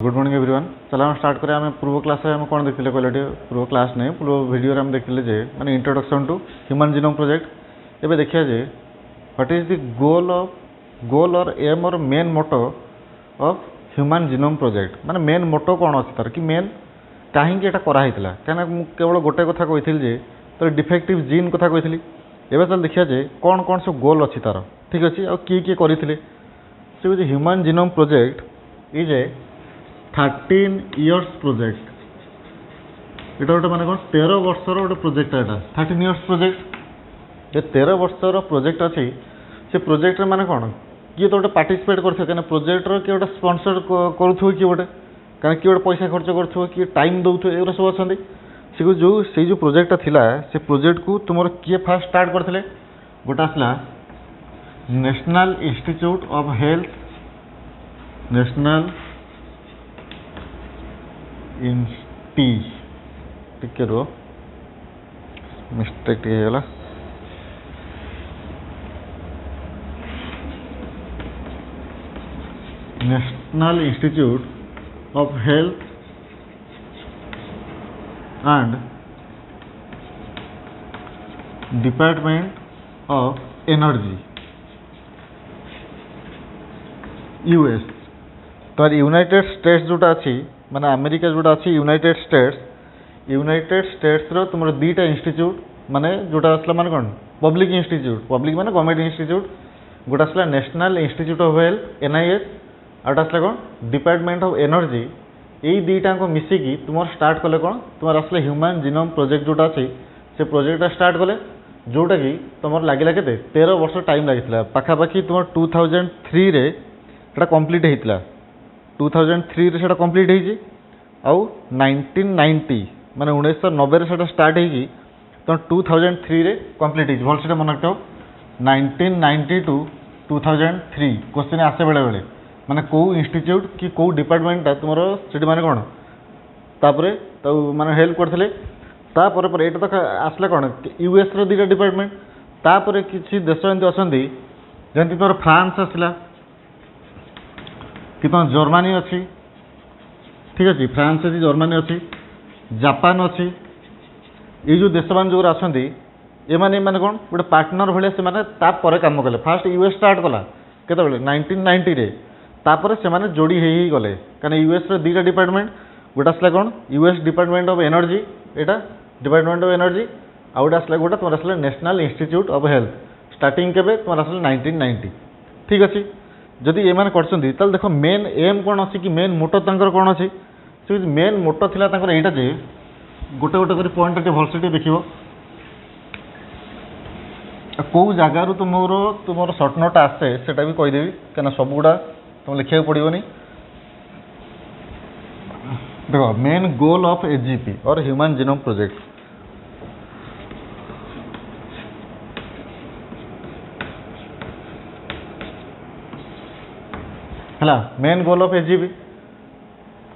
Good morning everyone. चलो हम start करें। आम पूर्व क्लास में कौन देखते कहले पूर्व क्लास नहीं पूर्व वीडियो में देखते जे माने introduction to human genome project. एबे देखिए जे व्हाट इज द गोल और एम और main motto of human genome project. माने मेन मोटो कौन अच्छी तार कि मेन कहीं एटा कराइला कहीं केवल गोटे कथा कही जे तो डिफेक्टिव जीन कथा कही। एबे चल देखिए जे कौन कौन सब गोल अच्छी तार ठीक अच्छे आ किए करते से human genome project is a 13 years project. এটা গোটে মানে কোন 13 বর্ষর গোটে प्रोजेक्ट এটা 13 years प्रोजेक्ट। ये 13 বর্ষর प्रोजेक्ट अच्छी से प्रोजेक्ट माने कोन किए तो गोटे पार्टिसिपेट करथो कने प्रोजेक्ट रो कि गोटे स्पॉन्सर करूथो कि गोटे कने कि गोटे पैसा खर्च करथो कि टाइम दउथो एगुरा सब अछंदी। से जो प्रोजेक्ट थिला से प्रोजेक्ट को तुमर किए फास्ट स्टार्ट करथिले गोटे आसला National Institute of Health National इंस्टी टिके रो मिस्टेक टिके गला National Institute of Health and Department of Energy US. तो यूनाइटेड स्टेट्स जोटा अच्छी माने अमेरिका जोटा अच्छी यूनाइटेड स्टेट्स रो तुम दीटा इंस्टीट्यूट माने जोटा आसला माने कौन पब्लिक इंस्टीट्यूट पब्लिक माने गवर्नमेंट इंस्टीट्यूट गोटा आसला National Institute of health NIH out आसला कौन डिपार्टमेंट ऑफ एनर्जी। यही दीटा को मिसिकी तुम स्टार्ट कले कौन तुम आसला ह्यूमन जीनोम प्रोजेक्ट जोटा अच्छी से प्रोजेक्ट स्टार्ट कले जोटा कि तुम लगे के 13 वर्ष टाइम लगी पाखापाखि तुम 2003 रे कंप्लीट होता 2003 रे कंप्लीट होती आउ 1990 माने 1990 से स्टार्ट होगी तो 2003 रे कंप्लीट होती भल से मन रखो 1990 टू 2003 क्वेश्चन आसे बेले बेले माने कौ इंस्टीट्यूट कि कौ डिपार्टमेंटा तुम से माने कौन तापरे तो माने हेल्प करते तापर ये तो आसला कौन यूएस रो दीटा डिपार्टमेंट तापर किसी देश एमती अच्छा जमी तुम फ्रांस आसला कि तुम जर्मनी अच्छी ठीक अच्छे फ्रांस अच्छी जर्मनी अच्छी जापान अच्छी ये जो देश मान जो आसती ये माने कौन गोटे पार्टनर भाई से तापर कम कले फास्ट यूएस स्टार्ट कला केत 1990 रे तापर से माने जोड़ी ही गले कहीं यूएस रो दीटा डिपार्टमेंट गोटे आसला कौन यूएस डिपार्टमेंट ऑफ एनर्जी यहाँ डिपार्टमेंट ऑफ एनर्जी आ गोटे आसला गोटे तुम आसला National Institute of health starting के तुम आसला 1990 ठीक अच्छे। जदि ये मैंने कर देख मेन एम कौन अच्छी कि मेन मोटो तंकर कौन अच्छी से मेन मोटो थिला तंकर एटा जे गोटे गोटे कर पॉइंट भलसे देख कौ जगार तुम सर्ट नोट आसे सेटा भी कहीदेवी क्या सब गुड़ा तुम लिखा पड़ोनी। देख मेन गोल ऑफ एजीपी और ह्यूमन जीनोम प्रोजेक्ट है मेन गोल ऑफ एजीपी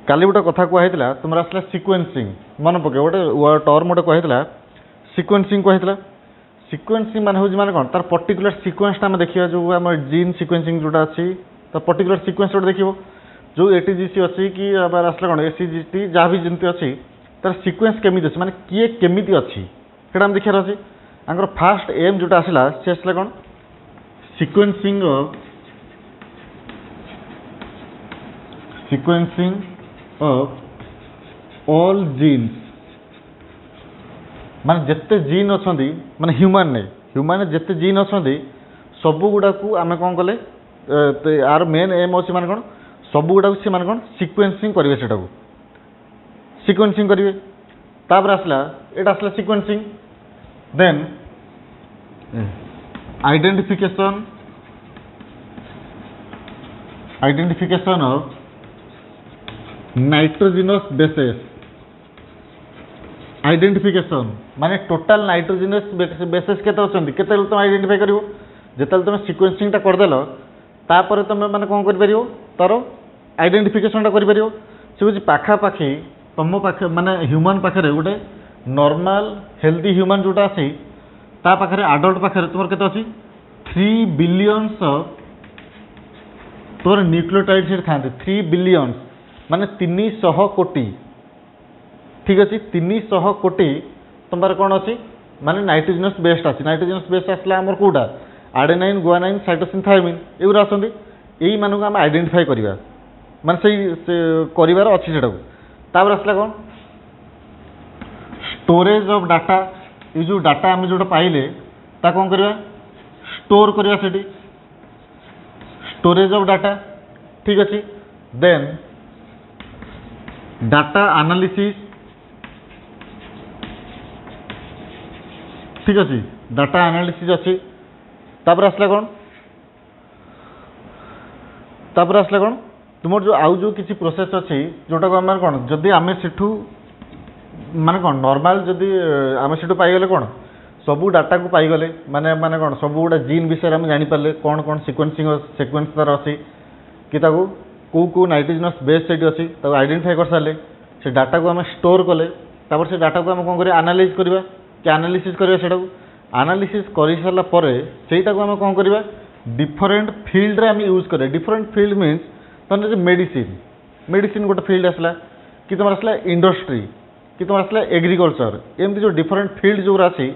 काली गोटे कथा कहला तुम आसला सिक्वेन्सिंग मन पके गोटे टर्म गोटे कहला सिक्वेन्सिंग कहला सिक्वेन्सिंग मान हूँ माने कौन तार पर्टिकुलर सिक्वेन्सटा आम देखा जो आम जीन सिक्वेन्सिंग जोटा अच्छी तो पर्टिकुलर सिक्वेन्स गोटे देखो जो एटीजीसी अच्छी कि आसला कौन एसीजीटी जहाँ भी जमी अच्छी तार सिक्वेन्स केमी अच्छी माने किए केमी अच्छी से आम देखार अच्छे आंकर फास्ट एम जोटा आसला सी आसला कौन सिक्वेन्सिंग ऑफ ऑल जीन्स माने जिते जीन अच्छा माने ह्यूमन जिते जीन अच्छा सबू गुड़ा को आम कौन कले यार मेन एम अच्छी माने कौन सबू गुड़ा सी माने कौन सिक्वेन्सिंग करेंगे से सिक्वेन्सिंग करेंगे तापर आसला एटा आसला sequencing then identification of nitrogenous bases identification माने टोटाल नाइट्रोजिनस बेसेस केते अछंती केते तुम आइडेंटिफाई करिवो जेतल तुम सिक्वेन्सिंग टा करदेल तापर तुम माने कोन कर परिवो तारो आइडेंटिफिकेशन टा कर परिवो से बुझी पाखा पाखी तुम पाखे माने ह्यूमन पाखरे गोटे नॉर्मल हेल्दी ह्यूमन जोटा अछि ता पाखरे एडल्ट पाखरे तुमर केते अछि 3 बिलियंस तुम न्यूक्लियोटाइड से था 3 बिलियन माने 300 कोटी ठीक अच्छे 300 कोटी तुम पारे कौन अच्छी माने नाइट्रोजेनस बेस्ड अच्छी नाइट्रोजेनस बेस्ड आसला आमर कौटा आडेनाइन गुआनाइन साइटोसिन थायमिन एगुरा आसती यही मानक आम आइडेंटिफाई करवा माने से करार अच्छी से आसला कौन स्टोरेज ऑफ डाटा ये जो डाटा आम जो पाइले ता कौन करवा स्टोर करवा से स्टोरेज ऑफ डाटा ठीक अच्छे देन डाटा एनालिसिस ठीक अच्छे डाटा एनालिसिस अच्छी तापर आसला कौन तापर आसला कौन तुम जो आउ जो किसी प्रोसेस अच्छी जोटा को आम कौन जदि आम सेठू माने कौन नॉर्मल जदि आम सेठू पाइगले कौन सबू डाटा को पाइगले माने माने कौन सब गुड़ा जीन विषय में जानीपारे कौन कौन सिक्वेन्सिंग सिक्वेन्स तार अच्छी कि कौ नाइट्रोजेनस बेस से अच्छी आइडेंटिफाई कर सारे से डाटा को आम स्टोर कले तापर से डाटा को आम कौन करें एनालाइज करवा कि एनालिसिस करवा से एनालिसिस कर सारा पर सेटा को आम कौन करवा डिफरेंट फील्ड रे आम यूज करें डिफरेंट फील्ड मीन्स तुम मेडिसिन मेडिसिन गोटे फील्ड आसला कि तुम आसला इंडस्ट्री कि तुम आसला एग्रीकल्चर एमती जो डिफरेंट फील्ड जो अच्छी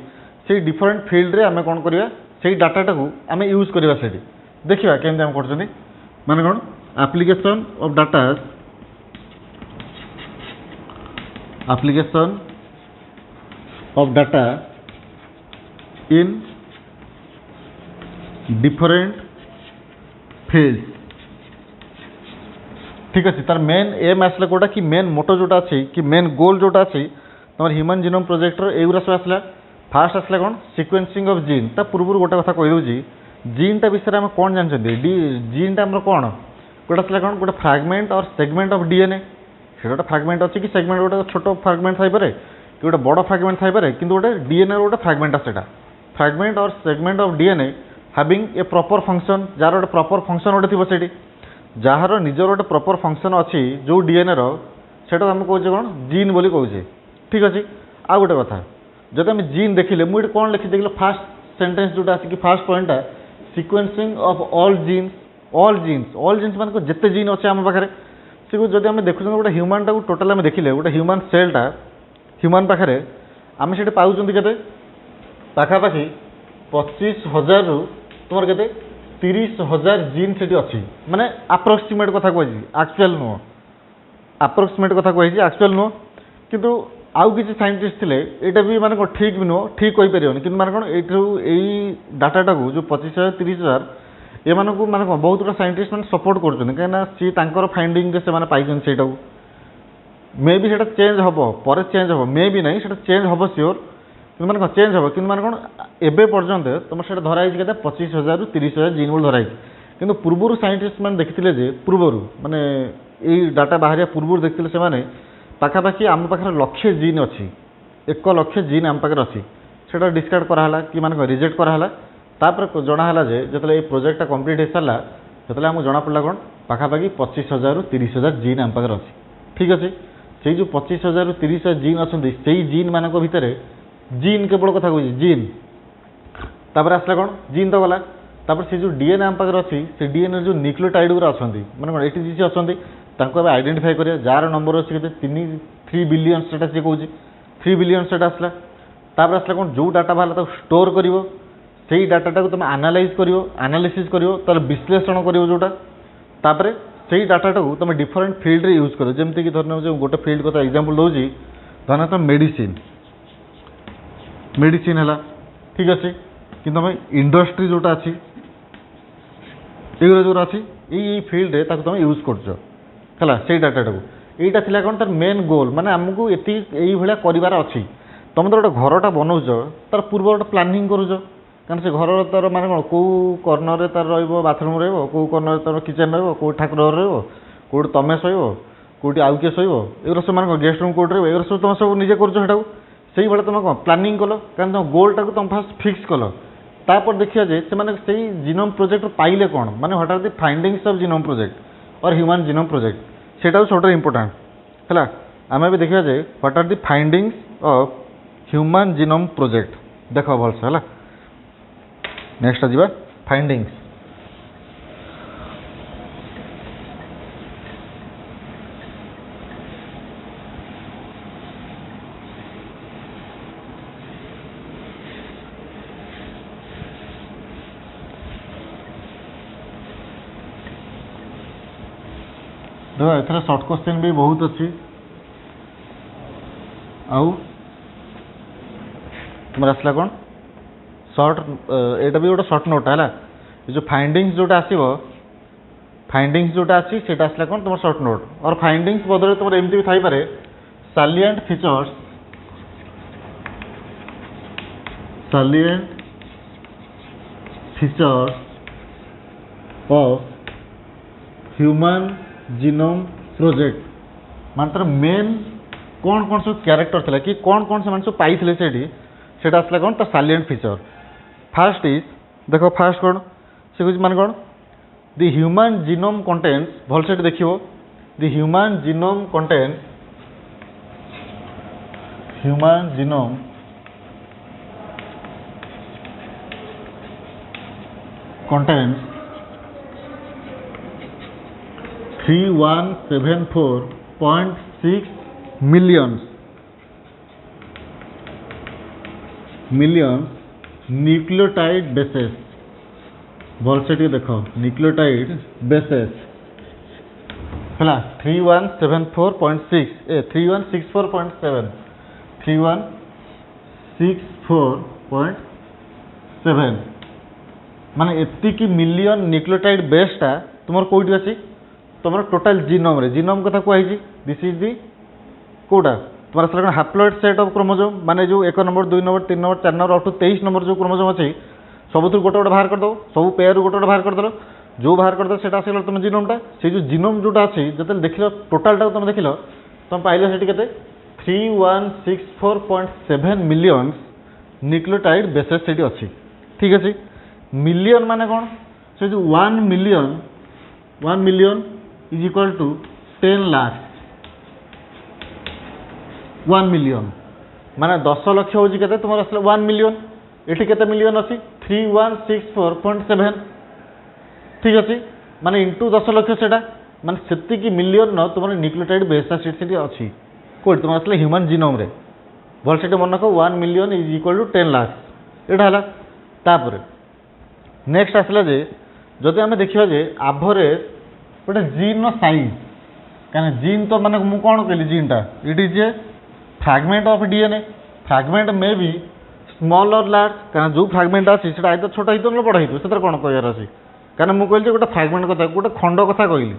से डिफरेंट फील्ड रे आम कौन करवा से डाटा को आम यूज करवा से देखा केमती आम कर माने कौन application of data application of data in different fields ठीक अच्छे तार मेन एम आसला कोटा कि मेन मोटो जोटा अच्छी कि मेन गोल जोटा अच्छी तुम ह्यूमन जीनोम प्रोजेक्टर एगुरा सब आसला फास्ट आसला कौन सिक्वेन्सिंग ऑफ जीन ता पूर्व गोटे कथा कहीदे जीनटा विषय में कौन जानते जीनटा आम कौन गोटे आसला कौन गोटे फ्रैगमेंट और सेगमेंट ऑफ डीएनए से गोटे फ्रैगमेंट अच्छी कि सेगमेंट गोटे छोट फ्रैगमेंट थाईपे कि गोटे बड़ फ्रैगमेंट थाईपे कि गोटे डीएनए गोटे फ्रैगमेंट आसेटा फ्रैगमेंट और segment of DNA having a proper function jar गोटे प्रॉपर फंक्शन गोटे थी से जार निजर गोटे प्रॉपर फंक्शन अच्छी जो डीएनए रोटा आम कहे कौन जीन बोली कहे ठीक अच्छे आ गोटे कथा जब आम जीन देखिले मुझे कौन लिखी देखिए फास्ट सेंटेंस जोटा आसिक फास्ट पॉइंटा सिक्वेन्सिंग ऑफ ऑल जीन्स मान जिते जीन अच्छे आम पाखे से जब आम देखुं गोटे ह्यूमान टाक टोटाल आम देखिले गोटे ह्यूमान सेलटा ह्यूमान पाखे आम से पाँच के पाखापाखि 25,000 रु तुम के 30,000 जीन से अच्छी माने आप्रोक्सीमेट कथा कही एक्चुअल नुह आप्रोक्सीमेट कथा कही एक्चुअल नुह किंतु आउ किसी साइंटिस्ट थे यहाँ भी माने ठीक भी नुह ठीक कही पारे कि माने कौन यही डाटा को जो 25,000 30,000 ये मानक माने बहुत गुड़ा साइंटिस्ट मैंने सपोर्ट कर सी फाइंडिंग से पाई से मे भी चेंज हम पर चेंज हम मे भी नहीं चेंज हम सियोर कि मैंने चेंज हम कि मैंने कौन एवं पर्यंत तुम से धराई के 25,000 रु 30,000 जीन बोल धराई कि पूर्वर साइंटिस्ट मैंने देखते जे पूर्वर माने यही डाटा बाहर पूर्व देखते से पाखापाखि आम पाखे 1,00,000 जीन अच्छी 1,00,000 जीन आम पाखे अच्छी से डिस्कार्ड कराला कि माने रिजेक्ट कराला तापर जनाला जो ये प्रोजेक्टा कंप्लीट हो सारा जो आमको जना पड़ा कौन पाखापाखि 25,000 रु 30,000 जीन आम पाखे अच्छी ठीक अच्छे से जो 25,000 रु 30,000 जीन अच्छा से जीन मान भितर जीन केवल कथा कही जीन तापर आसला कौन जीन तो गला तापर से जो डीएनए आम पाखे अच्छी से डीएनए जो न्यूक्लियोटाइड गुरा अच्छा मैंने कौन ये जी अच्छे आइडेंटिफाई करें जार नंबर अच्छे 3 बिलियन से कौन 3 बिलियन से आसला तापर आसला कौन जो डाटा बाहर स्टोर कर से डाटा को तुम एनालाइज कर एनालिसिस कर तार विश्लेषण कर जोटा तापर से डाटा को तुम डिफरेंट फील्ड रे यूज कर जमती कि धरना जो गोटे फील्ड को एग्जांपल दूसरी धरना तुम मेडिसिन है ठीक अच्छे कि तुम इंडस्ट्री जोटा अच्छी ये जो अच्छी यही फील्ड रे तुम यूज कर से डाटा को यहीटा थी कौन तार मेन गोल माने आमको ये भाया कर अच्छी तुम तो गोटे घरटा बनाऊच तार पूर्व गोटे प्लानिंग करुच कारण से घर तार माने कौन कौ कर्णर तार बाथरूम रो कर्णर तार किचेन रो ठाकुर घर रोटी तुम शोब कौटी आउ किए शोब एगुरा सब माने गेस्ट रूम कौट रहा सब तुम सब निजे कर से भाई तुम कौन प्लानिंग कल कारण तुम गोलटा को तुम फास्ट फिक्स कल तापर देखिए जे से जीनोम प्रोजेक्ट पाइले कौन माने what are the findings of genome project और ह्यूमन जीनोम प्रोजेक्ट सेटा सबटा इंपोर्टेंट है आम भी देखा जे what are the findings of human genome project देख भलसे है नेक्स्ट आजा फाइंडिंग्स देखो एथरे शॉर्ट क्वेश्चन भी बहुत अच्छी आउ तुम आसला कौन शॉर्ट एटा भी गोटे शॉर्ट नोट है जो फाइंडिंग्स जोटा आसो फाइंडिंग्स जोटा अच्छी से आसला कौन तुम शॉर्ट नोट और फाइंडिंग्स बदले तुम एमती भी थाईपे salient features of human genome project मान तर मेन कौन कौन सब क्यारेक्टर थिला कि कौन कौन से सब पाई से आसला कौन तो सालिएंट फीचर फास्ट इज देखो फास्ट कौन से कुछ मान कौन द ह्यूमन जीनोम कंटेन्स भल से देखियो the human genome contains human genome contains 3174.6 million nucleotide bases भल से देख न्यूक्लियोटाइड बेसेस है 3174.6 3164.7 3164.7 माने एतिकी मिलियन न्यूक्लियोटाइड बेसटा तुम कौटी अच्छी तुम टोटाल जीनोम रे जीनोम कथा कहुई दिस इज दि कौटा तुम आसला हाप्लॉइड सेट ऑफ क्रोमोसोम माने जो 1 number 2 number 3 number 4 number up to 23 number जो क्रोमोसोम अच्छी सबुथ गोटे गोटे बाहर करदो सब पेयर गोटे गोटे बाहर करदेल जो बाहर करदो से आसगला तुम जीनोमटा से जो जीनोम जोटा अच्छी जो देख टोटालटा तुम देख तुम पाइल से 3164.7 मिलियन न्यूक्लियोटाइड बेसेस से अच्छी ठीक अच्छे मिलियन माने कौन से जो 1 million is equal to 10 lakh 1 million माने 10 लाख हूँ के तुम 1 मिलियन ये के मिलियन अच्छी 3164.7 ठीक अच्छे माने इंटू 10 लाख से माने से मिलियन न तुम न्यूक्लियोटाइड बेसटा सीट अच्छी कौट तुम आसला ह्यूमन जीनोम रे भल से मन रख 1 million is equal to 10 lakh यहाँ है तापर नेक्स्ट आसला जे जदि आम देखा जे एवरेज गोटे जीन साइज कहीं जीन तो माने मु कौन कहली जीनटा it is a fragment of DNA fragment may be small और लार्ज कहीं जो फ्रैगमेंट अच्छी से आइदर छोट हो ना बड़ हो कौन कहार अच्छी कहीं मुझे कहली गोटे फ्रैगमेंट कथा गोटे खंड कथा कहली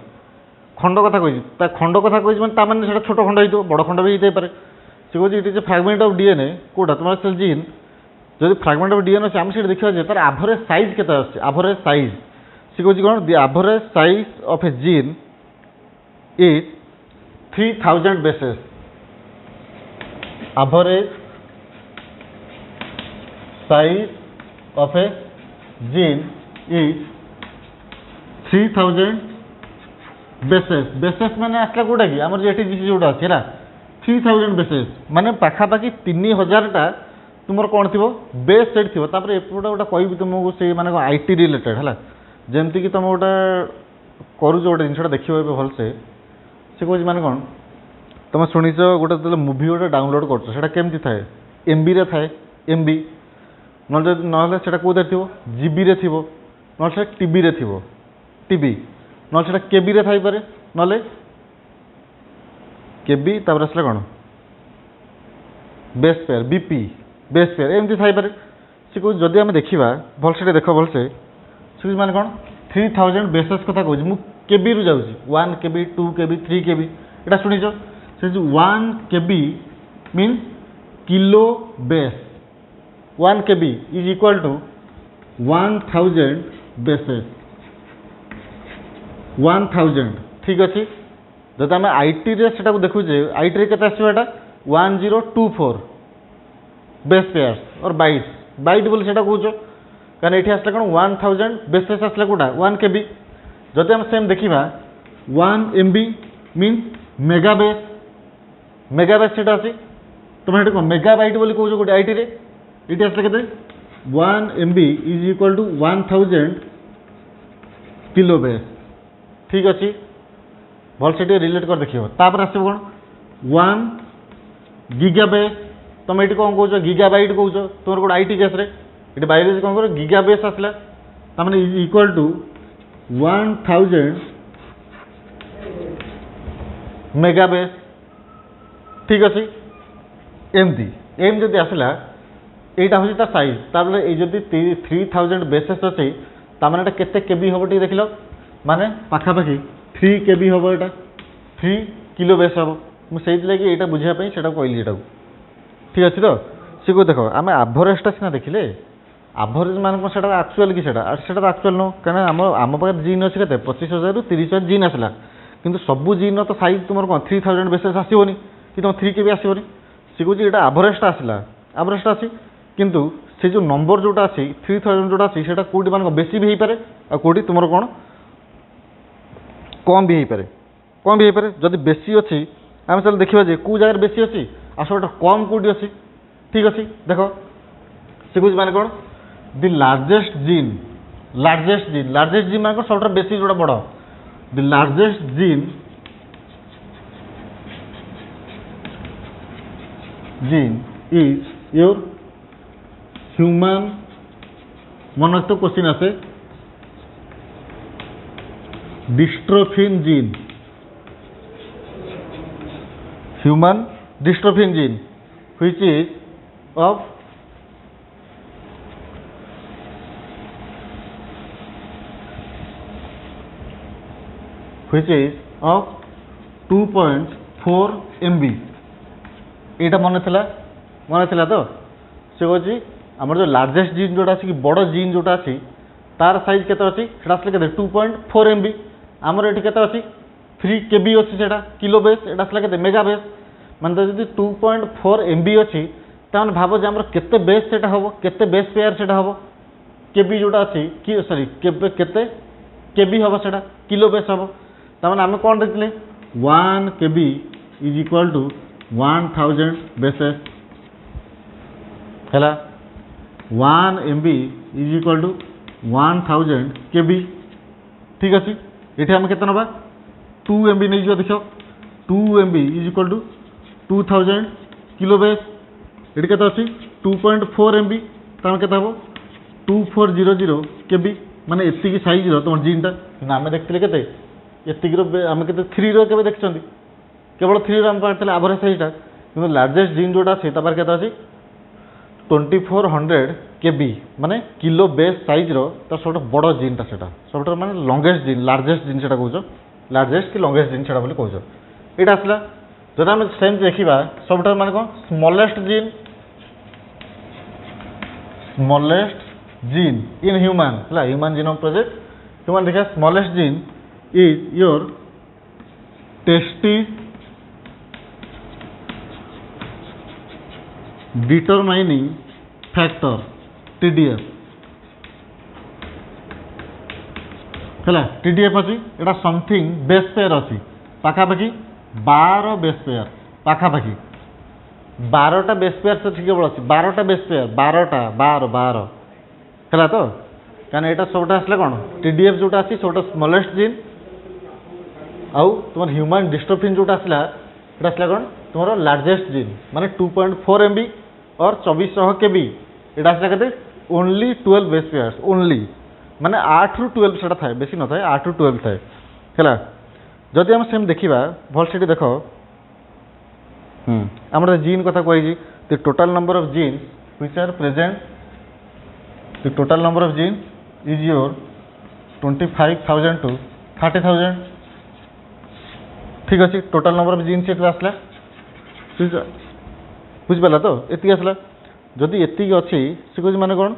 खंड कथा कही खंड कथा कही मैंने छोट खंड हो बड़ खंड भी होता है से कहे it is a fragment of DNA कौटा तुम जीन जब फ्रैगमेंट ऑफ डीएनए अच्छे आम से देखा जाए तार एवरेज साइज के एवरेज साइज सी कौन कौन the average size of a gene is 3000 bases average size of a gene is 3000 bases bases माने आसला कौटा कि आम जो जोटा अच्छे 3000 बेसेस माने पाखापाखि 3000टा तुम कौन थी बेस सेट थी एपटे गोटे कह तुमको से माने आईटी रिलेटेड है जमती कि तुम गोटे करुच गोटे जिनसा देखो भलसे से कौन माने कौन तुम शुणिच गोटे जो मुवी गोटे डाउनलोड कर केमती थाए एमबी रे थाए एमबी ना कौन थी जीबी रे थी ना टीबी रे थी टीबी ना केबी रे थाई पारे ना केबी तापर आसला कौन base pair BP base pair एमती थाईपे से कह जदि आम देखा भलसे देख भलसे से माने कौन 3000 बेसेस कथा कहूँ मुझे केबी रु जाऊँगी 1 केबी 2 केबी 3 केबी यहाँ शुणिच से 1 KB mean kilo base 1 KB is equal to 1000 bases 1000 ठीक अच्छे जब आम आईटी रे देखुचे आईटी रे केते आसो 1024 बेस पेयर्स और बाइट बोली से कौच कहीं ये आसला कौन 1000 बेसेस आसला कौटा 1 केबी जदि आम सेम देखा 1 एमबी मीन मेगाबेस से अच्छी तुम ये कौन मेगाबाइट बोली कौच गोटे आईटी रे ये आसला के 1 MB is equal to 1000 kilo base ठीक अच्छे भल से रिलेट कर देखिए तापर आस कौन 1 गीगाबेस तुम ये कौन कौच गीगाबाइट कौच तुम गोटे आईटी केस रे ये बायोलॉजी कौन कर गीगाबेस आसला तमें इक्वल टू 1000 मेगा बेस ठीक अच्छे एमती एम जदि आसला यहाँ हूँ तार सैज तापर ये जब 3000 बेसेस अच्छे ताने केते केबी हम टे देख लो माने पाखापाखि 3 केबी हम यहाँ 3 किलो बेस हम मुझे यहाँ बुझापी से कहली यहाँ ठीक अच्छे तो सी को देख आम आभरेजटा सीना देखिले आभरेज मान कौन से आक्चुआल कि तो आक्चुआल नुह कहीं आम पाखे जिन अच्छे के 25,000 रू 30,000 जिन आसला किंतु सबू जिन तो सैज तुम कौन 3000 बेसेस आसोनी कि तुम 3 केबी आसोनी सी कौन यहाँ आभरेजटा आसला आभरेजटा अच्छी किंतु से जो नंबर जोटा अच्छी 3000 जोटा अच्छी से कौटी मान बेसी भी हो पारे आ कौटी तुम कौन कम भी हो पारे कम भी हो पारे जदि बेसी अच्छी आम चल देखा जे कौ जगह बेसी अच्छी आस कम कौटी अच्छी ठीक अच्छे देख से कुछ माने कौन दि लार्जेस्ट जीन मान कौन सब बेसी जोटा बड़ the largest gene is your human मन तो क्वेश्चन आसे dystrophin gene human dystrophin gene which is of which is of 2.4 MB यहाँ मन थिला तो से कौन आम जो लार्जेस्ट जीन जोटा अच्छी बड़ जीन जोटा अच्छी तार सैज के अच्छी से 2.4 MB आमर ये के अच्छी 3 केबी अच्छी से किलो बेस यहाँ आसला के मेगा बेस मानते जब 2.4 MB अच्छी ताने भाव जे आमर केते बेस से हम केते बेस पेयर से हम केबी जोटा अच्छी कि सॉरी केते केबी हम से किलो बेस हम ताने आम कौन देखते 1 KB is equal to 1000 bases है 1 MB इज इक्वल टू 1000 केबी ठीक अच्छे ये आम के ना 2 MB नहीं देख 2 MB is equal to 2000 kilo base ये के अच्छी 2.4 MB तार के 2400 केबी माने एति सैज तुम जीनटा कि आम देखते के आम के 3 रे देखते केवल 3 आम पार्थ आभरेज सैजटा कि लार्जेस्ट जीन जोटा अच्छी तार के अच्छी 2400 केबी माने किलो बेस सैज तार सब बड़ जीनटा से सब माने लंगेस्ट जीन लार्जेस्ट जीन से कौच लार्जेस्ट कि लंगेस्ट जीन से कौच यहाँ आसला जो आम सेम देखा सब मान कौन स्मॉलेस्ट जीन इन ह्यूमन है ह्यूमन जीनोम प्रोजेक्ट ह्यूमन देखा smallest gene is your tasty determining factor TDF है TDF अच्छी यहाँ समथिंग बेस पेयर अच्छी पाखापाखि 12 बेस पेयर पाखापाखि 12टा बेस पेयर से केवल अच्छी 12टा बेस पेयर 12 है तो कहीं यहाँ सबटा आसला कौन TDF जोटा अच्छी सब स्मॉलेस्ट जीन आउ तुम ह्यूमन डिस्ट्रोफिन जोटा आसला ये आसला कौन तुम लार्जेस्ट जीन माने 2.4 MB और 2400 केबी यहाँ आसला के ओनली 12 बेस पेयर्स ओनली माने 8 रू 12 से थाए बेसी न थाए 8 रू 12 थाए है जदि आम सेम देखा भल से देख आम जीन कथा कही the total number of genes which are present the total number of genes is your 25,000 to 30,000 ठीक अच्छे टोटाल नंबर ऑफ जीन्स ये आसला बुझिपारा तो ये आसला जदि एति अच्छी से कह माने कौन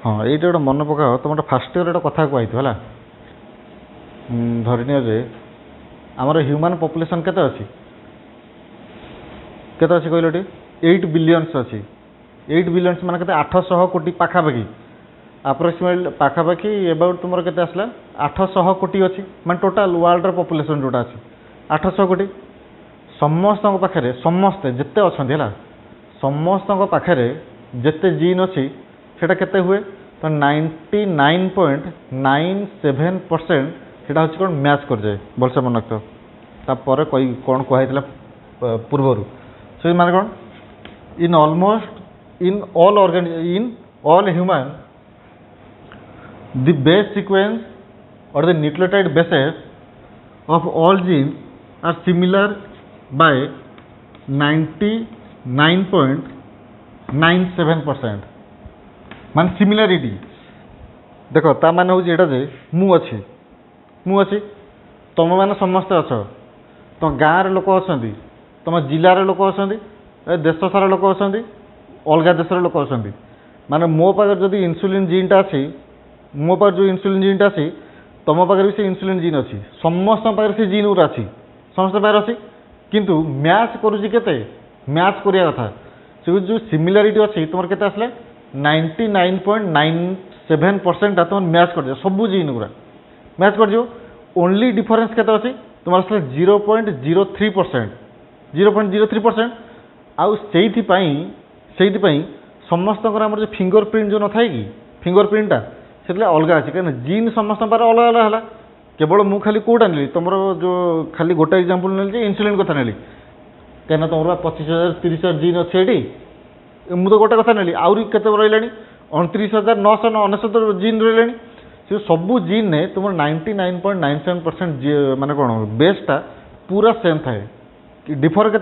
हाँ ये गोटे मन पकाओ तुम फास्ट इयर गोटे कथा कहती है धरनी जे आमर ह्यूमन पॉपुलेशन केते अच्छी कहल 8 बिलियंस अच्छी 8 बिलियंस मान के 800 कोटी पाखापाखि अप्रोक्सीमेट पाखापाखि एबाउट तुम के आसला 800 कोटी अच्छी मान टोटाल वर्ल्ड पॉपुलेशन जोटा अच्छी 800 कोटी समस्त पाखे समस्ते जिते अच्छा है समस्त पाखे जिते जीन अच्छी सेटा केते हुए तो 99.97% सेटा हूँ कौन मैच कर जाए भलसे मन रख तापर कौन कहला पूर्वर सो माने कौन in almost in all human the base sequence or the nucleotide bases of all genes are similar by 99.97%. मान सिमिलारिटी देख ता मान हूँ एटा जे मु अच्छी तुम मैंने समस्ते अच्छ तुम गाँव लोक अच्छा तुम जिलार लोक अच्छा देश सारा लोक अच्छा अलग देशर लोक अच्छा माने मो पाखे जदि इन्सुलिन जीनटा अच्छी मो पाखे जो इन्सुलिन जीनटा अच्छी तुम पाखे भी से इन्सुलिन जीन अच्छी समस्त पाखे से जीन गुरा अच्छी समस्त पाखे अच्छी किंतु मैच करुच्ची केते मैच करिया कथा से जो सिमिलारिटी अच्छी तुम केते आसले 99.97% तुम मैच कर सब जीन गुरा मैच कर ओनली डिफरेंस केते अच्छी तुम आसले 0.03% आउ से समस्त जो फिंगर प्रिंट जो न था कि फिंगर प्रिंटा से अलग अच्छी कहीं जीन समस्त अलग अलग है केवल मु खाली कौटा नेली तुम जो खाली गोटे एग्जांपल नेली इन्सुलिन कथा नेली कहीं तुम 25,000-30,000 जीन अच्छे ये मुझे गोटे कथा नेली आहरी के रही 29,999 जीन रही से सबू जीन ने तुम 99.97% माने कौन बेसटा पूरा सेम थाए डिफर के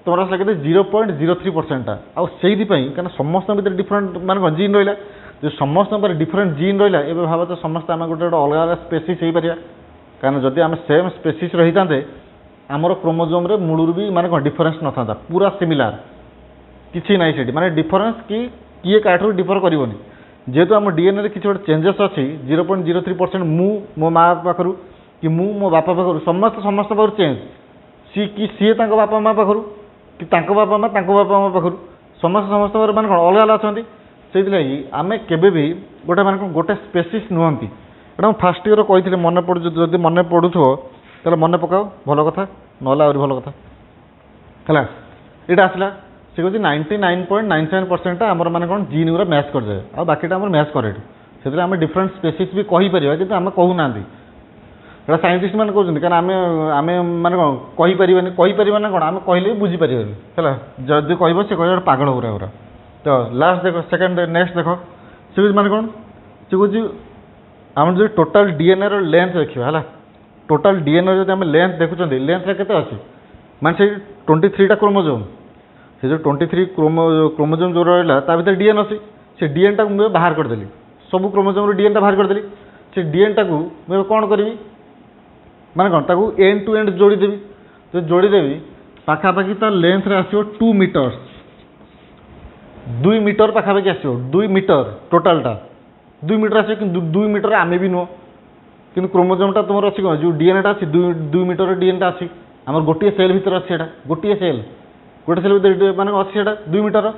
तुम आसला के 0.03% आईपाई कहीं समस्त भर डिफरेंट माने जीन रहा जो समस्त डिफरेंट जीन रहा ये भाव तो समस्त आम गोटे अलग अलग स्पेसीस हो पार कहीं जदि आम सेम स्पेसीस रही था आमर क्रोमोजोम रे मूलर भी माने कौन डिफरेंस न था पूरा सिमिलार किसी ना से माने डिफरेंस कि किए काठू डिफर करनी जेहेतु आम डीएनए रे किसी गोटे चेंजेस अच्छी 0.03% मो माँ पाखु कि मो बापा पाखु समस्त पाखु चेंज कि सी बापा माँ पाखु कि बापा माँ पाखु समस्त माने कौन अलग अलग अच्छा से आम के गोटे माने गोटे स्पेसीस नुहति एटा फास्ट इयर कही मन पड़ू जब मन पड़ू तो मन पकाओ भल कथा ना भल कथा है यहाँ आसला से कहते 99.97% आमर माने कौन जीन गुरा मैच कर जाए आ बाकीटा आम मैच करे से आम डिफरेंट स्पेसीस भी कहीपर कि आम कहूना साइंटिस्ट मैंने कहते कहीं आम माने कौन कहीपर ना कौन आम कहले भी बुझीपर है जदि कह से कह पागल पूरा तो लास्ट देख सेकेंड नेक्स्ट देख से माने कौन से कह आम जो टोटाल डीएनए लेंथ देखा है टोटाल डीएनए जो आम लेंथ देखुं लेंथ केते अच्छी माने से 23टा क्रोमोजोम से जो 23 क्रोमोजोम जो रहा भर डीएन अच्छी से डीएन टाक मुझे बाहर करदेली सब क्रोमोजोम डीएन टा बाहर करदेली से डीएन टाक मुझे कौन करी माने कौन ताकू एंड टू एंड जोड़ीदेवी तो जोड़ीदेवी पाखापाखि तार लेंथ रे आसो 2 मीटर्स 2 मीटर पाखापाखि आसो 2 मीटर टोटालटा 2 मीटर आसो कि 2 मीटर आमे भी नुह कि क्रोमोजोमटा तुम अच्छी कौन जो डीएनएटा अच्छी 2 मीटर डीएनटा अच्छी आम गोटे सेल भर अच्छी गोटे सेल माने अच्छी 2 मीटर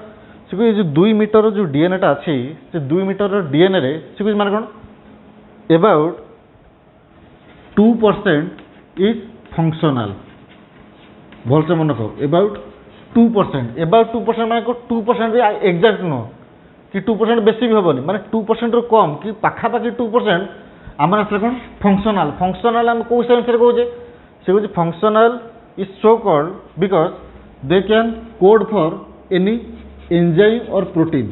से जो 2 मीटर जो डीएनएटा अच्छी से 2 मीटर डीएनए रे से माने कौन अबाउट 2% इज फंक्शनल भल से मन रख अबाउट 2% माने 2% भी एक्जाक्ट नुह कि 2% बेसी भी हेनी माने 2% रू कम कि पाखापाखि 2% आम आसला कौन फंक्शनल आम कौ सेंस कहे से कहे functional is so called because they can code for any enzyme और प्रोटीन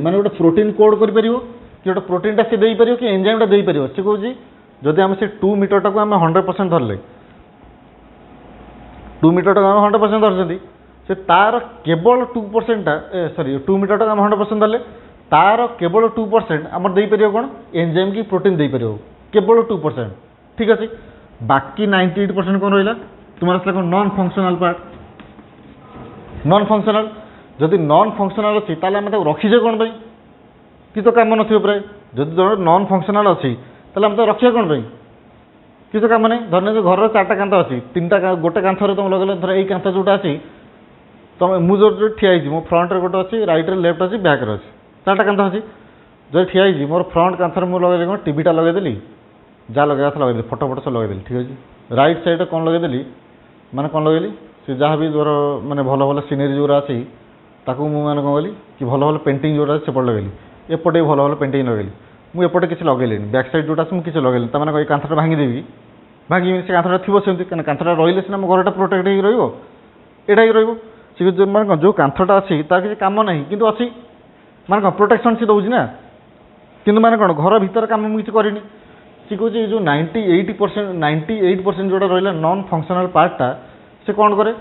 माने गोटे प्रोटीन कोड कर कि गोटे प्रोटीनटा से देपर कि एंजाइमटा देपर से कहे जदि आम से 2 मीटरटा को आम 100% धरले 2 मीटरटा आम 100% धरती से तार केवल 2% सॉरी 2 मीटरटा आम 100% धरले तार केवल 2% आम देपर कौन एंजाइम की प्रोटीन देपर केवल 2% ठीक अच्छे बाकी 98% कौन रहा तुम आसला कौन non functional part non functional जदि नॉन फंक्शनल अच्छी ताले आम रखीजे कौन कि तो कम न प्राय जदि जो नॉन फंक्शनल अच्छी ताले आम रखा कौन कि तो कम नहीं धरने जो घर 4टा कांथ अच्छी 3टा गोटे कांथरे तुम लगे धर यही कांथ जोटा अच्छी तुम मुझे जो ठिया मो फ्रंट गोटे अच्छी रईट लेफ्ट अच्छी बैक अच्छी 4टा कांथ अच्छी जो ठिया मोर फ्रंट कांथर मुझे लगे कौन टीवीटा लगेदेली जहाँ लगे लगेदेली फोटो सब लगेदेली ठीक अच्छे रईट साइड कौन लगेदेली माने कौन लगेली से जहाँ भी जोर माने भल भल सिनेरी जोरा अच्छी ताकू मैंने कौन कली कि भल भल पेंटिंग जोटा सेपटे लगेली एपटे भी भल भल पेंटिंग लगेली मुझे किसी लगेली बैक साइड जोटा मुझे किसी लगेली तक ये कांथटा भांगीदेवी भांगी से कांथटा थी सेमती कहीं कांथटा रही सीना मो घरटा प्रोटेक्ट हो रहा ही माने जो कांथटा अच्छी तार किसी कम ना कि अच्छी माने प्रोटेक्शन सी दौर ना किंतु माने कौन घर भीतर काम मुझे करनी सी कहे जो 98% जोटा रहा नॉन फंक्शनल पार्टा से कौन करे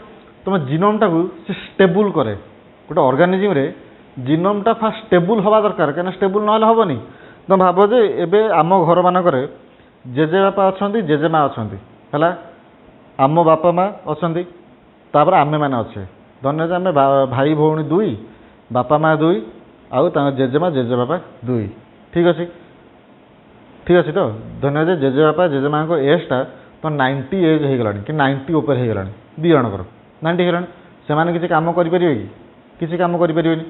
तुम जीनोमटा को से स्टेबल करे गोटे ऑर्गेनिज्म रे जीनोमटा फास्ट स्टेबल हवा दरकार कहीं स्टेबल ना हेनी तुम भाव जे एबे आम घर मानक जेजेबापा अच्छा जेजेमा अच्छा है आम बापा माँ अच्छा तापर आमे मैंने अच्छे धन्य आम भाई भौणी 2 बापा माँ 2 आउ जेजेमा जेजेबापा 2 ठीक अच्छे तो धन्य जेजेबापा जेजेमा एजटा तो 90 एज हो गला कि 90 ऊपर हो गला दी जनकर 90 होगा से किसी कम करें कि किसी कम करें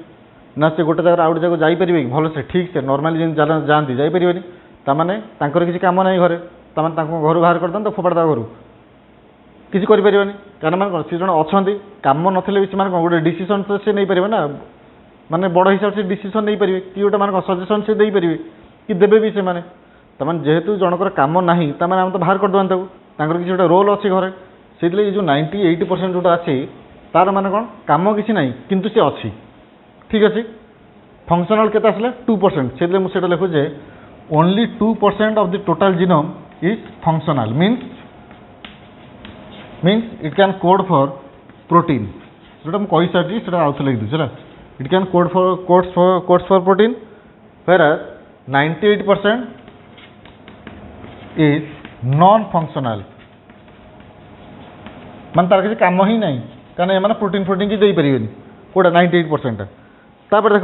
ना से गोटे जगह आउट जगह जापर कि भल से ठीक से नॉर्मली जाती जापर ताने किसी कम ना घरे घर बाहर कर तो फोपाड़ा घर किसी करें कारण मान कौन सी जन अच्छा कम नथिले भी कौन गोटे डिसीजन तो से नहीं पारे ना माने बड़ हिसाब से डिसीजन नहीं पारे कि गोटे मान सजेसन से दे पारे कि देवे भी से तमें जेहेतु जनकर कम ना आम तो बाहर करदे किसी गोटे रोल अच्छे घरे से जो 98% जोटा अच्छी तार माने कौन कम किसी ना किंतु सी अच्छी ठीक अच्छे फंक्शनल के 2% से मुझे लिखुचे only 2% of the total genome is functional means it can code for protein जोटा मुझे कही सारी से आउ लिख दूसरी है it can codes for protein whereas 98% is non functional मान तार किसी कम ही नहीं कारण ये प्रोटीन की दे पारे कौटा 98% तापर देख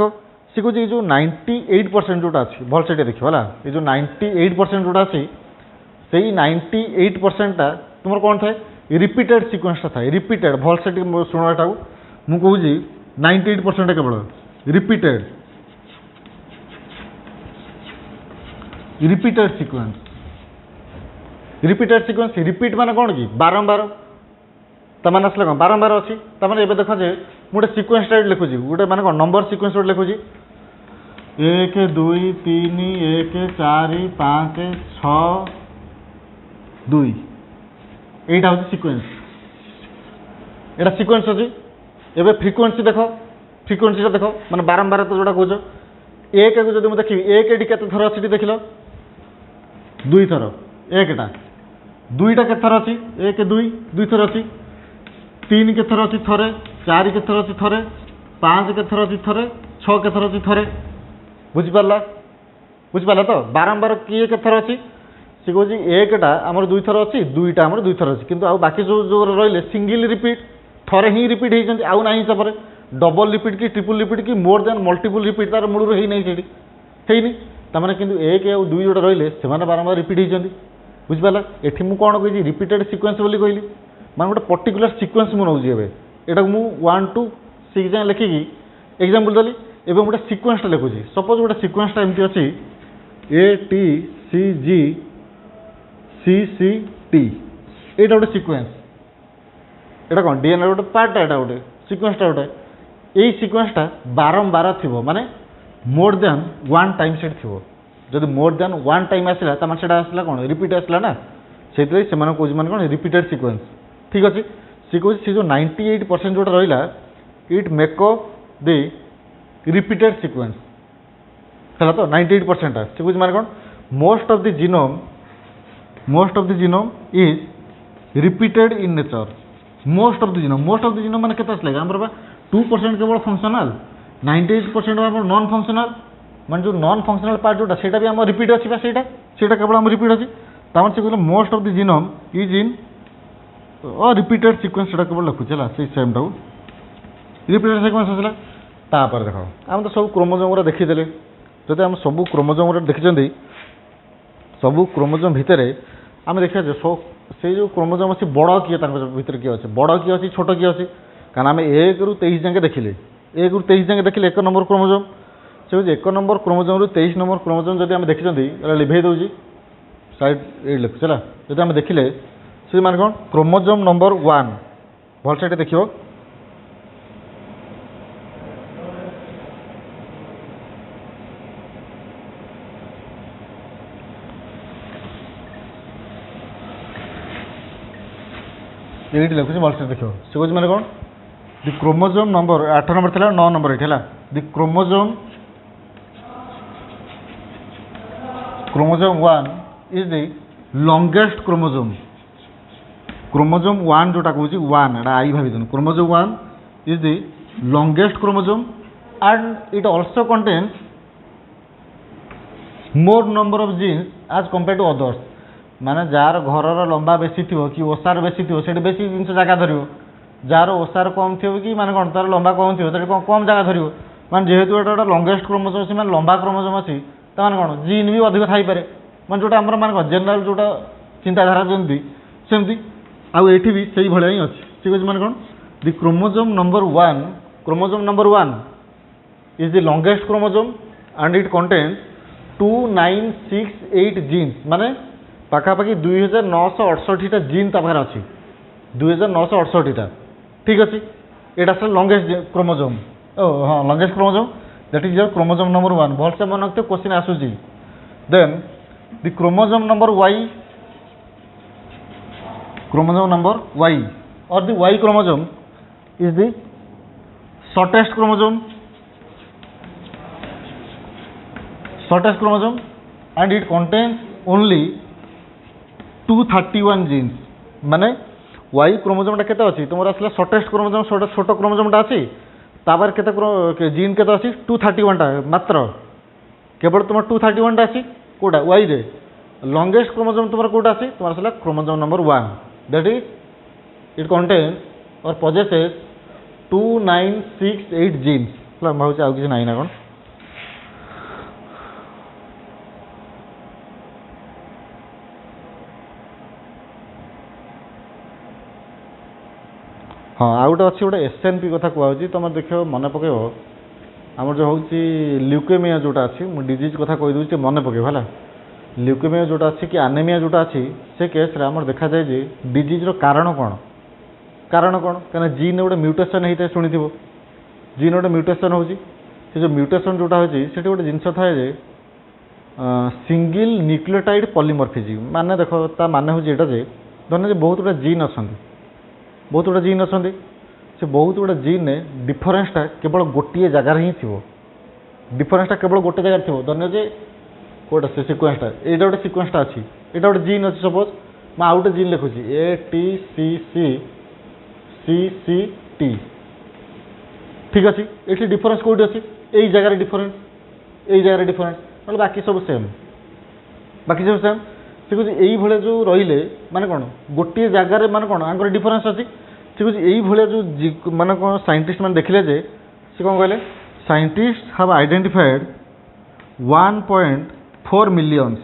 सी कहे जो 98% जोटा अच्छी भल से देख है ये जो 98% जोटा अच्छी से 98% तुम कौन थाए रिपीटेड सिक्वेंस था रिपीटेड भल से शुण एटा मुझे 98% केवल रिपीटेड सिक्वेंस रिपीट माने कौन कि बारंबार तमें आसले कौन बारंबार अच्छी तमें ये देख जे गोटे सिक्वेंस टाइप लिखुची गोटे माने कौन नंबर सिक्वेंस गोटे लिखुची 1 2 3 1 4 5 6 2 यहीटा हूँ सिक्वेंस यहाँ सिक्वेंस अच्छी एवं फ्रिक्वेन्सी देख फ्रिक्वेन्सी देख मैंने बारंबार तो जोटा कौच 1 को जब मुझे देखी 1 के थर अच्छी देख लो 2 थर 1टा 2टा के थर अच्छी 1 2 थर अच्छी 3 के थर अच्छी थरे 4 के थर अच्छी थरे 5 के थर अच्छी थरे 6 के थर अच्छी थरे बुझीपारा तो बारंबार किए के थर अच्छी सी कहे 1टा आमर 2 थर अच्छी 2टा आमर 2 थर अच्छी किंतु आउ बाकी जो रही सिंगल रिपीट थरे ही रिपीट होती आउ ना हिसाब से डबल रिपीट कि ट्रिपल रिपीट कि मोर देन मल्टीपल रिपीट तार मूल है नहीं है तमें कि 1 और 2 जोटा रही से बारंबार रिपीट होती बुझीपारा ये मुझे कौन कही रिपीटेड सिक्वेंस बोली कहली मैं गोटे पर्टिकुलर सिक्वेंस मुझे नौजी एटा मुझे 1 to 6 जाए लिखिकी एग्जांपल देली एवं गोटे सिक्वेंसटा लिखुची सपोज गोटे सिक्वेंसटा एमती अच्छी ATCGCCT यहाँ गोटे सिक्वेंस यहाँ कौन डीएनए गोटे पार्टा यहाँ गोटे सिक्वेंसटा गोटे यही सिक्वेंसटा बारंबार थी माने मोर देन 1 टाइम सेट थी जब मोर देन 1 टाइम आसला तो से आसला कौन रिपीट आसला ना से कौन कौन रिपीटेड सिक्वेंस ठीक अच्छे सी कहे सी जो 98% जोटा रहा it makeup the repeated sequence है तो 98% सी कहे माने कौन most of the genome is repeated in nature most of the genome माने केते आसला हमर 2% केवल फंक्शनल 98% आम नॉन फंक्शनल मान जो नॉन फंक्शनल पार्ट जोटा सेटा भी आम रिपीट अच्छी सेटा केवल आम रिपीट अच्छी तमें से कहले most of the genome is in repeated sequence केवल लिखुचे से सेम टाक रिपीटेड सिक्वेंस आसला तापर देख आम तो सब क्रोमोजोम देखीदे जब आम सब क्रोमोजोम देखी सबू क्रोमोजोम भितर आम देखा से जो क्रोमोजोम अच्छी बड़ किए भर किए अच्छे बड़ किए अच्छी छोट किए अच्छी कारण आम 1 ରୁ 23 जाए देखिले 1 ରୁ 23 जाए देखिले 1 नंबर क्रोमोजोम से 1 नंबर क्रोमोजोम ରୁ 23 नंबर क्रोमोजोम जब आम देखी लिभे दूसरी साइड ये लिखुचे जब आम देखिले से मान कौन क्रोमोजोम नंबर 1 भल से देख ये लिखुचे भल से देख से कह मैंने कौन दि क्रोमोजोम नंबर 8 नंबर था 9 नंबर ये the chromosome chromosome 1 is the longest chromosome. Chromosome 1 जोटा कहूँ 1 एटा आई भावी दिन chromosome 1 is the longest chromosome and it also contains more number of genes as compared to others. माने जार घरर लंबा बेसी थी कि ओसार बेसी थी से बेसी जिन जगह धर जार ओसार कम थी कि माने कौन तार लंबा कम थी कम जगह धर मान जेहेतु एटा लंगेस्ट क्रोमोसोम अच्छी मैंने लंबा क्रोमोसोम अच्छी तो मैंने कौन जीन भी अधिक थी पारे मैं जोटा आम मान जेनराल जोटा चिंताधारा जमी सेमती आउ ये भी से भाया ही अच्छी ठीक अच्छे मैंने कौन the chromosome number 1 is the longest chromosome and it contains 2968 genes माने पाखापाखि 2968 जीन तापाखर अच्छी 2968 ठीक अच्छे यहाँ लंगेस्ट क्रोमोसोम हाँ longest chromosome that is your chromosome number 1 भलसे मन रखते क्वेश्चन आसूसी then the chromosome number Y और the Y chromosome is the shortest chromosome and it contains only 231 genes माने वाई क्रोमोसोमटा केते अच्छी तुम आसला शॉर्टेस्ट क्रोमोसोम छोट क्रोमोसोमटा अच्छी तापर केते जीन केते अच्छी 231टा मात्र केवल तुम 231टा अच्छी कोटा वाई रे लंगेस्ट क्रोमोसोम तुम कोटा अच्छी तुम आसला chromosome number 1 that is it contains और पजेसेस 2968 जीन्स मैं भावुँ आउ किसी ना कौन हाँ आउ गोटे अच्छी गोटे SNP कथा कहूँ तुम देख मन पक आम जो हूँ ल्यूकेमिया जोटा अच्छी मुझे डिजीज कथा कहीदे मन पक है ल्यूकेमिया जोटा अच्छी कि आनेमिया जोटा अच्छी से केस आम देखा जाए जे डिजीज्र कारण कौन कहीं जीन गोटे म्यूटेशन होता है शुणी जीन गोटे म्यूटेशन हो जो म्यूटेशन जोटा होती गोटे जिनस थाए सिंगल न्यूक्लियोटाइड पॉलीमॉर्फिज्म माने देख ता माने हूँ यहाँ जे धरने बहुत गुड़ा जीन अच्छा बहुत गुड़ा जीन अच्छा से बहुत गुड़ा जीन डिफरेन्सटा केवल गोटे जगार ही थी डिफरेन्सटा केवल गोटे जगह थी धरने जे कौटा से सिक्वेन्सटा यहाँ गोटे सिक्वेन्सटा अच्छी यहाँ गोटे जीन अच्छी सपोज मैं आउ गोटे जीन लिखुची ATCC ठीक अच्छे ये डिफरेन्स कौटी अच्छी यही जगार डिफरेन्स यही जगार डिफरेन्स ना बाकी सब सेम ठीक है यही भाया जो रही माने कौन गोटे जगार माने कौन आंकर डिफरेन्स अच्छी ठीक है यही भाया जो माने कौन साइंटिस्ट मैंने देखिले जे सी कौन कहले साइंटिस्ट हैव आइडेंटिफाइड 1.4 मिलियंस